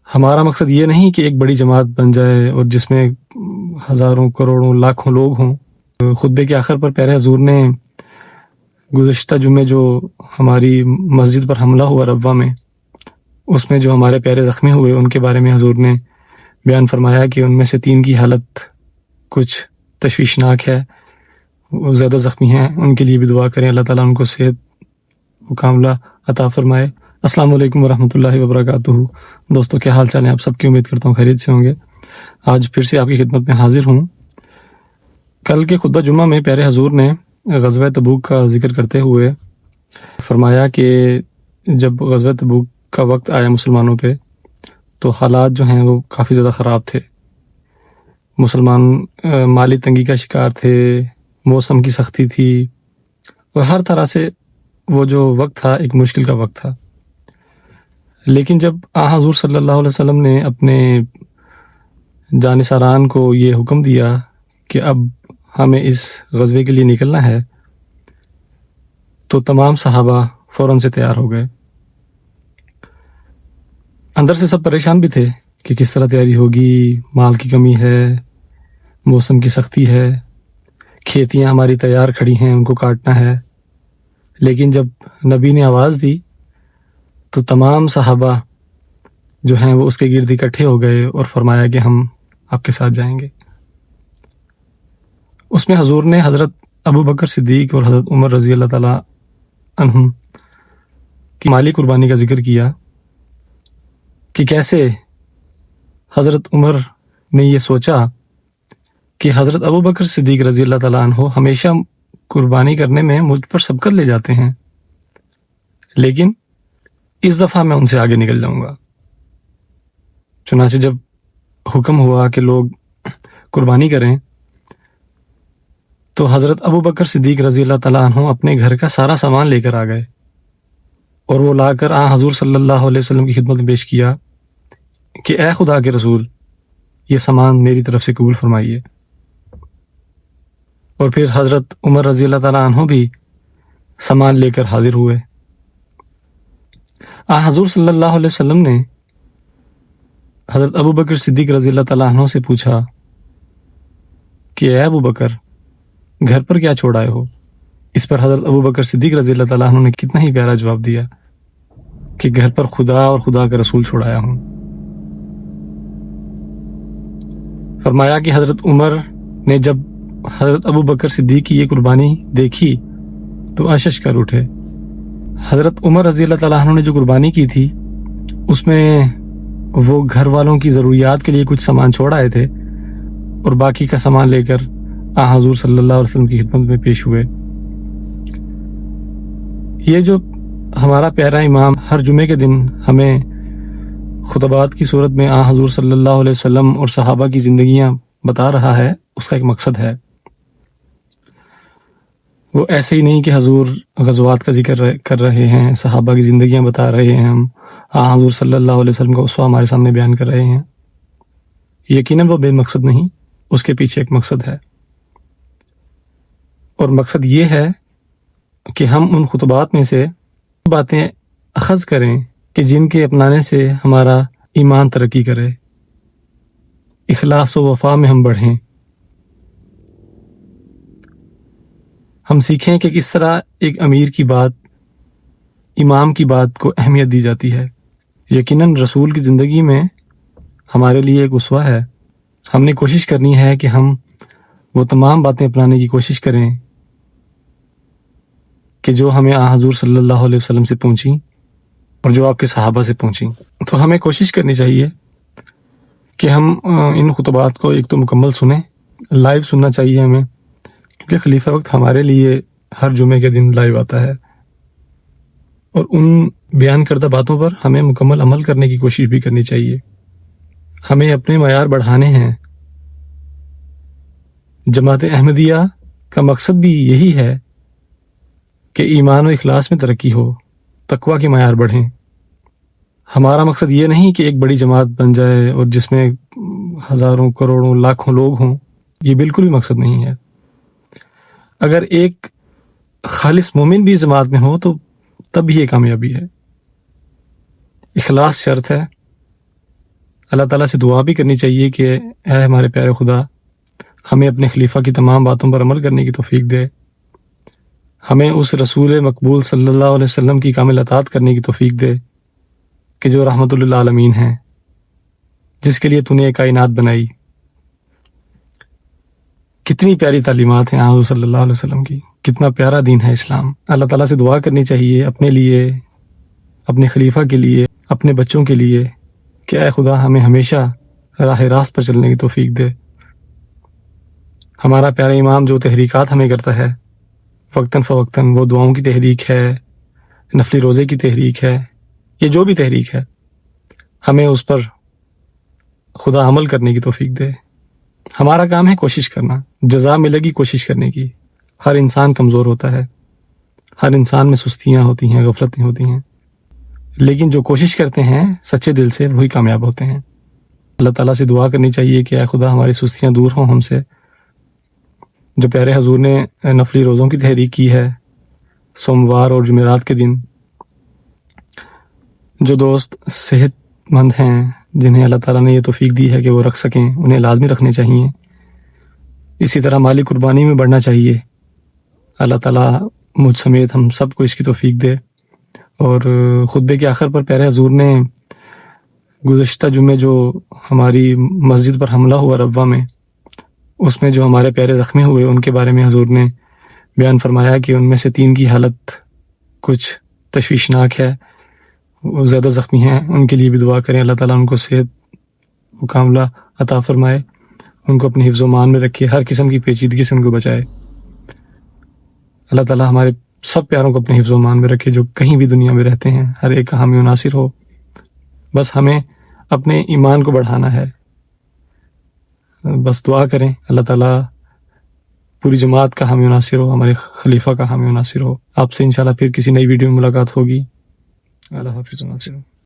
ہمارا مقصد یہ نہیں کہ ایک بڑی جماعت بن جائے اور جس میں ہزاروں کروڑوں لاکھوں لوگ ہوں۔ خطبے کے آخر پر پیارے حضور نے گزشتہ جمعے جو ہماری مسجد پر حملہ ہوا ربوہ میں، اس میں جو ہمارے پیارے زخمی ہوئے ان کے بارے میں حضور نے بیان فرمایا کہ ان میں سے 3 کی حالت کچھ تشویشناک ہے، وہ زیادہ زخمی ہیں، ان کے لیے بھی دعا کریں، اللہ تعالیٰ ان کو صحت و کاملہ عطا فرمائے۔ السلام علیکم ورحمۃ اللہ وبرکاتہ۔ دوستو کیا حال چال ہیں آپ سب کی؟ امید کرتا ہوں خیریت سے ہوں گے۔ آج پھر سے آپ کی خدمت میں حاضر ہوں۔ کل کے خطبہ جمعہ میں پیارے حضور نے غزوہ تبوک کا ذکر کرتے ہوئے فرمایا کہ جب غزوہ تبوک کا وقت آیا مسلمانوں پہ تو حالات جو ہیں وہ کافی زیادہ خراب تھے۔ مسلمان مالی تنگی کا شکار تھے، موسم کی سختی تھی اور ہر طرح سے وہ جو وقت تھا ایک مشکل کا وقت تھا۔ لیکن جب حضور صلی اللہ علیہ وسلم نے اپنے جانثاران کو یہ حکم دیا کہ اب ہمیں اس غزوے کے لیے نکلنا ہے تو تمام صحابہ فوراً سے تیار ہو گئے۔ اندر سے سب پریشان بھی تھے کہ کس طرح تیاری ہوگی، مال کی کمی ہے، موسم کی سختی ہے، کھیتیاں ہماری تیار کھڑی ہیں، ان کو کاٹنا ہے۔ لیکن جب نبی نے آواز دی تو تمام صحابہ جو ہیں وہ اس کے گرد اکٹھے ہو گئے اور فرمایا کہ ہم آپ کے ساتھ جائیں گے۔ اس میں حضور نے حضرت ابو بکر صدیق اور حضرت عمر رضی اللہ تعالیٰ عنہم کی مالی قربانی کا ذکر کیا کہ کیسے حضرت عمر نے یہ سوچا کہ حضرت ابو بکر صدیق رضی اللہ تعالیٰ عنہ ہمیشہ قربانی کرنے میں مجھ پر سبقت لے جاتے ہیں، لیکن اس دفعہ میں ان سے آگے نکل جاؤں گا۔ چنانچہ جب حکم ہوا کہ لوگ قربانی کریں تو حضرت ابو بکر صدیق رضی اللہ تعالیٰ عنہ اپنے گھر کا سارا سامان لے کر آ گئے اور وہ لا کر حضور صلی اللہ علیہ وسلم کی خدمت میں پیش کیا کہ اے خدا کے رسول، یہ سامان میری طرف سے قبول فرمائیے۔ اور پھر حضرت عمر رضی اللہ تعالیٰ عنہ بھی سامان لے کر حاضر ہوئے۔ حضور صلی اللہ علیہ وسلم نے حضرت ابو بکر صدیق رضی اللہ تعالیٰ عنہ سے پوچھا کہ اے ابو بکر، گھر پر کیا چھوڑ آئے ہو؟ اس پر حضرت ابو بکر صدیق رضی اللہ تعالیٰ عنہ نے کتنا ہی پیارا جواب دیا کہ گھر پر خدا اور خدا کا رسول چھوڑایا ہوں۔ فرمایا کہ حضرت عمر نے جب حضرت ابو بکر صدیق کی یہ قربانی دیکھی تو اشش کر اٹھے۔ حضرت عمر رضی اللہ تعالیٰ عنہ نے جو قربانی کی تھی اس میں وہ گھر والوں کی ضروریات کے لیے کچھ سامان چھوڑ آئے تھے اور باقی کا سامان لے کر حضور صلی اللہ علیہ وسلم کی خدمت میں پیش ہوئے۔ یہ جو ہمارا پیارا امام ہر جمعے کے دن ہمیں خطبات کی صورت میں حضور صلی اللہ علیہ وسلم اور صحابہ کی زندگیاں بتا رہا ہے، اس کا ایک مقصد ہے۔ وہ ایسے ہی نہیں کہ حضور غزوات کا ذکر کر رہے ہیں، صحابہ کی زندگیاں بتا رہے ہیں، ہم حضور صلی اللہ علیہ وسلم کا اسوہ ہمارے سامنے بیان کر رہے ہیں۔ یقیناً وہ بے مقصد نہیں، اس کے پیچھے ایک مقصد ہے، اور مقصد یہ ہے کہ ہم ان خطبات میں سے باتیں اخذ کریں کہ جن کے اپنانے سے ہمارا ایمان ترقی کرے، اخلاص و وفا میں ہم بڑھیں، ہم سیکھیں کہ کس طرح ایک امیر کی بات، امام کی بات کو اہمیت دی جاتی ہے۔ یقیناً رسول کی زندگی میں ہمارے لیے ایک اسوہ ہے۔ ہم نے کوشش کرنی ہے کہ ہم وہ تمام باتیں اپنانے کی کوشش کریں کہ جو ہمیں حضور صلی اللہ علیہ وسلم سے پہنچیں اور جو آپ کے صحابہ سے پہنچیں۔ تو ہمیں کوشش کرنی چاہیے کہ ہم ان خطبات کو ایک تو مکمل سنیں، لائیو سننا چاہیے ہمیں، کیونکہ خلیفہ وقت ہمارے لیے ہر جمعے کے دن لائیو آتا ہے، اور ان بیان کردہ باتوں پر ہمیں مکمل عمل کرنے کی کوشش بھی کرنی چاہیے۔ ہمیں اپنے معیار بڑھانے ہیں۔ جماعت احمدیہ کا مقصد بھی یہی ہے کہ ایمان و اخلاص میں ترقی ہو، تقویٰ کے معیار بڑھیں۔ ہمارا مقصد یہ نہیں کہ ایک بڑی جماعت بن جائے اور جس میں ہزاروں کروڑوں لاکھوں لوگ ہوں، یہ بالکل بھی مقصد نہیں ہے۔ اگر ایک خالص مومن بھی جماعت میں ہو تو تب بھی یہ کامیابی ہے۔ اخلاص شرط ہے، اللہ تعالیٰ سے دعا بھی کرنی چاہیے کہ اے ہمارے پیارے خدا، ہمیں اپنے خلیفہ کی تمام باتوں پر عمل کرنے کی توفیق دے، ہمیں اس رسول مقبول صلی اللہ علیہ وسلم کی کامل اطاعت کرنے کی توفیق دے کہ جو رحمت للعالمین ہیں، جس کے لیے تو نے یہ کائنات بنائی۔ کتنی پیاری تعلیمات ہیں حضور صلی اللہ علیہ وسلم کی، کتنا پیارا دین ہے اسلام۔ اللہ تعالیٰ سے دعا کرنی چاہیے اپنے لیے، اپنے خلیفہ کے لیے، اپنے بچوں کے لیے کہ اے خدا ہمیں ہمیشہ راہ راست پر چلنے کی توفیق دے۔ ہمارا پیارا امام جو تحریکات ہمیں کرتا ہے وقتاً فوقتاً، وہ دعاؤں کی تحریک ہے، نفلی روزے کی تحریک ہے، یہ جو بھی تحریک ہے، ہمیں اس پر خدا عمل کرنے کی توفیق دے۔ ہمارا کام ہے کوشش کرنا، جزا ملے گی کوشش کرنے کی۔ ہر انسان کمزور ہوتا ہے، ہر انسان میں سستیاں ہوتی ہیں، غفلتیں ہوتی ہیں، لیکن جو کوشش کرتے ہیں سچے دل سے وہی کامیاب ہوتے ہیں۔ اللہ تعالیٰ سے دعا کرنی چاہیے کہ اے خدا ہماری سستیاں دور ہوں ہم سے۔ جو پیارے حضور نے نفلی روزوں کی تحریک کی ہے سوموار اور جمعرات کے دن، جو دوست صحت مند ہیں، جنہیں اللہ تعالیٰ نے یہ توفیق دی ہے کہ وہ رکھ سکیں، انہیں لازمی رکھنے چاہیے۔ اسی طرح مالی قربانی میں بڑھنا چاہیے۔ اللہ تعالیٰ مجھ سمیت ہم سب کو اس کی توفیق دے۔ اور خطبے کے آخر پر پیارے حضور نے گزشتہ جمعے جو ہماری مسجد پر حملہ ہوا ربوہ میں، اس میں جو ہمارے پیارے زخمی ہوئے، ان کے بارے میں حضور نے بیان فرمایا کہ ان میں سے 3 کی حالت کچھ تشویشناک ہے، وہ زیادہ زخمی ہیں، ان کے لیے بھی دعا کریں۔ اللہ تعالیٰ ان کو صحت و کاملہ عطا فرمائے، ان کو اپنے حفظ و مان میں رکھے، ہر قسم کی پیچیدگی سے ان کو بچائے۔ اللہ تعالیٰ ہمارے سب پیاروں کو اپنے حفظ و مان میں رکھے جو کہیں بھی دنیا میں رہتے ہیں، ہر ایک کا حامی و ناصر ہو۔ بس ہمیں اپنے ایمان کو بڑھانا ہے، بس دعا کریں اللہ تعالیٰ پوری جماعت کا حامی و ناصر ہو، ہمارے خلیفہ کا حامی و ناصر ہو۔ آپ سے انشاءاللہ پھر کسی نئی ویڈیو میں ملاقات ہوگی۔ اللہ حافظ و ناصر۔